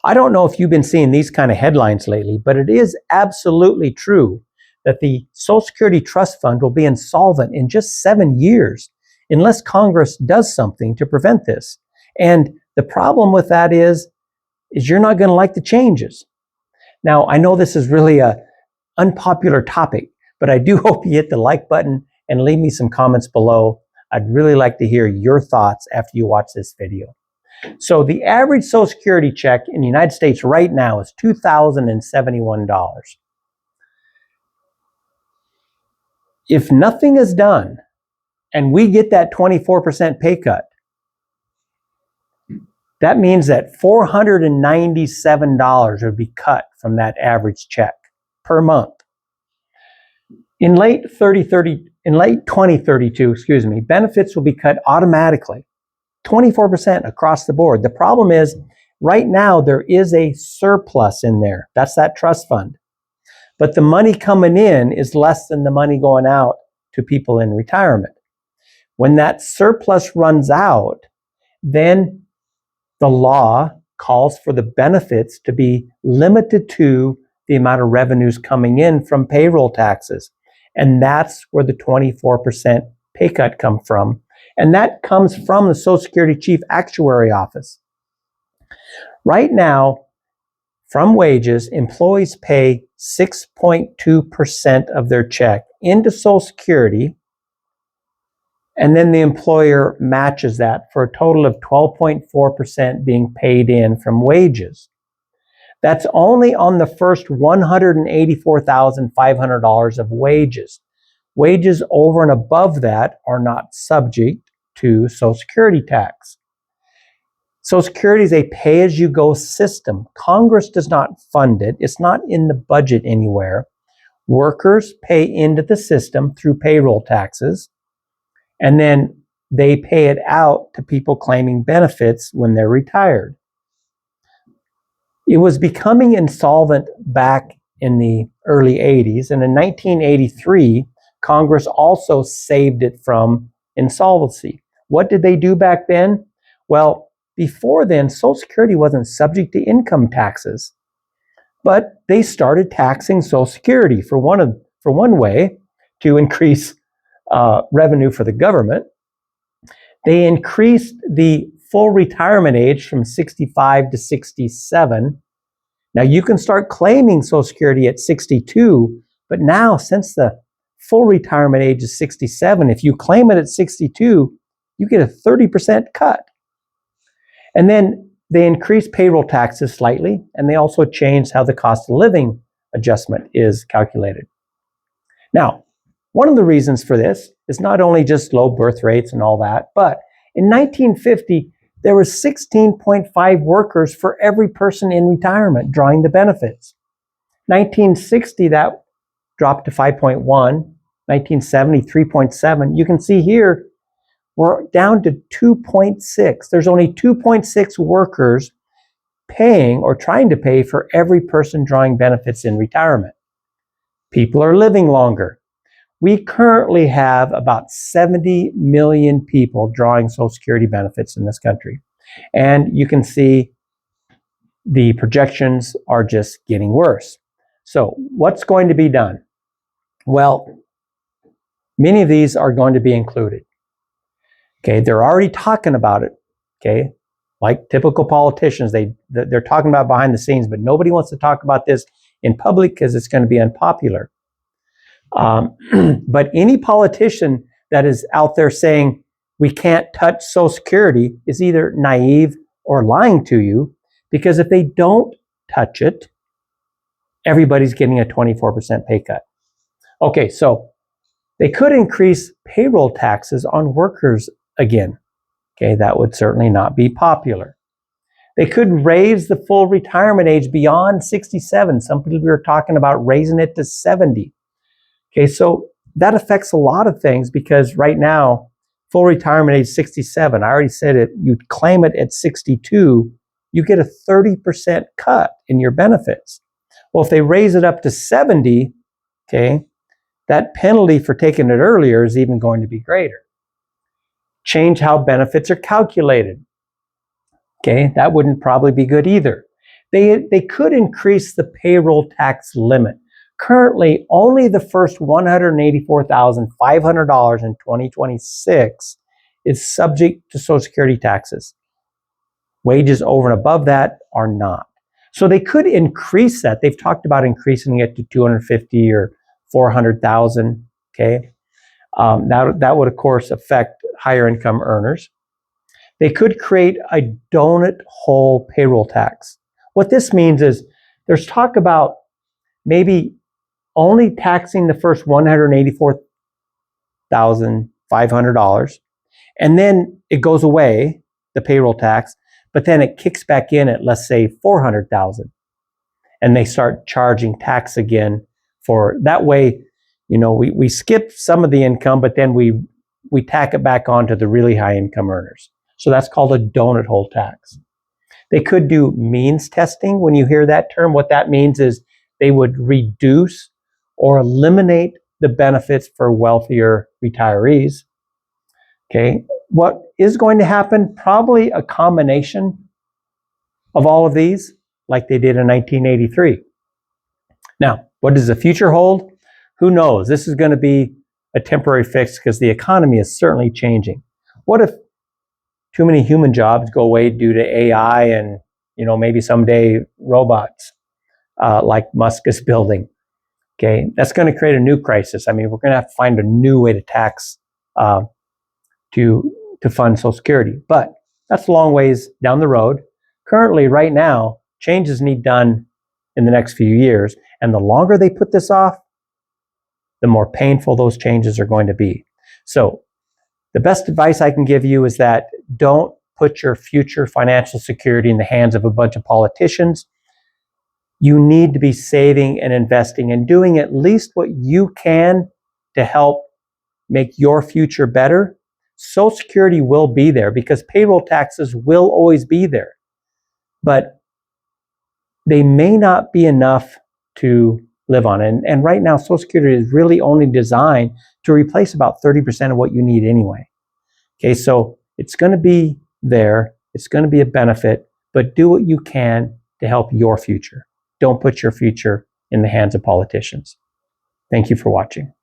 I don't know if you've been seeing these kind of headlines lately, but it is absolutely true that the Social Security Trust Fund will be insolvent in just 7 years unless Congress does something to prevent this. And the problem with that is you're not going to like the changes. Now, I know this is really an unpopular topic, but I do hope you hit the like button and leave me some comments below. I'd really like to hear your thoughts after you watch this video. So the average Social Security check in the United States right now is $2,071. If nothing is done and we get that 24% pay cut, that means that $497 would be cut from that average check per month. In late 2032, benefits will be cut automatically, 24% across the board. The problem is, right now there is a surplus in there. That's that trust fund. But the money coming in is less than the money going out to people in retirement. When that surplus runs out, then the law calls for the benefits to be limited to the amount of revenues coming in from payroll taxes. And that's where the 24% pay cut comes from. And that comes from the Social Security Chief Actuary Office. Right now, from wages, employees pay 6.2% of their check into Social Security, and then the employer matches that for a total of 12.4% being paid in from wages. That's only on the first $184,500 of wages. Wages over and above that are not subject to Social Security tax. Social Security is a pay-as-you-go system. Congress does not fund it. It's not in the budget anywhere. Workers pay into the system through payroll taxes, and then they pay it out to people claiming benefits when they're retired. It was becoming insolvent back in the early 80s, and in 1983, Congress also saved it from insolvency. What did they do back then? Well, before then, Social Security wasn't subject to income taxes, but they started taxing Social Security for one way to increase revenue for the government. They increased the full retirement age from 65 to 67. Now you can start claiming Social Security at 62, but now since the full retirement age is 67, if you claim it at 62, you get a 30% cut. And then they increased payroll taxes slightly, and they also changed how the cost of living adjustment is calculated. Now, one of the reasons for this is not only just low birth rates and all that, but in 1950, there were 16.5 workers for every person in retirement drawing the benefits. 1960, that dropped to 5.1. 1970, 3.7. You can see here, we're down to 2.6. There's only 2.6 workers paying or trying to pay for every person drawing benefits in retirement. People are living longer. We currently have about 70 million people drawing Social Security benefits in this country. And you can see the projections are just getting worse. So what's going to be done? Well, many of these are going to be included. Okay, they're already talking about it. Okay, like typical politicians, they're talking about behind the scenes, but nobody wants to talk about this in public because it's going to be unpopular. But any politician that is out there saying we can't touch Social Security is either naive or lying to you, because if they don't touch it, everybody's getting a 24% pay cut. Okay, so they could increase payroll taxes on workers again. Okay, that would certainly not be popular. They could raise the full retirement age beyond 67. Some people are talking about raising it to 70. Okay, so that affects a lot of things, because right now, full retirement age 67. I already said it, you'd claim it at 62, you get a 30% cut in your benefits. Well, if they raise it up to 70, okay, that penalty for taking it earlier is even going to be greater. Change how benefits are calculated. Okay, that wouldn't probably be good either. They could increase the payroll tax limit. Currently, only the first $184,500 in 2026 is subject to Social Security taxes. Wages over and above that are not. So they could increase that. They've talked about increasing it to 250 or 400,000. Okay, that would of course affect higher income earners. They could create a donut hole payroll tax. What this means is there's talk about maybe only taxing the first $184,500, and then it goes away, the payroll tax, but then it kicks back in at, let's say, $400,000, and they start charging tax again for that way. We skip some of the income, but then we tack it back onto the really high income earners. So that's called a donut hole tax. They could do means testing. When you hear that term, what that means is they would reduce or eliminate the benefits for wealthier retirees. Okay, what is going to happen? Probably a combination of all of these, like they did in 1983. Now, what does the future hold? Who knows? This is going to be a temporary fix because the economy is certainly changing. What if too many human jobs go away due to AI and maybe someday robots, like Musk is building? Okay, that's going to create a new crisis. I mean, we're going to have to find a new way to tax to fund Social Security, but that's a long ways down the road. Currently, right now, changes need done in the next few years, and the longer they put this off, the more painful those changes are going to be. So the best advice I can give you is that don't put your future financial security in the hands of a bunch of politicians. You need to be saving and investing and doing at least what you can to help make your future better. Social Security will be there because payroll taxes will always be there, but they may not be enough to live on. And right now, Social Security is really only designed to replace about 30% of what you need anyway. Okay, so it's going to be there. It's going to be a benefit, but do what you can to help your future. Don't put your future in the hands of politicians. Thank you for watching.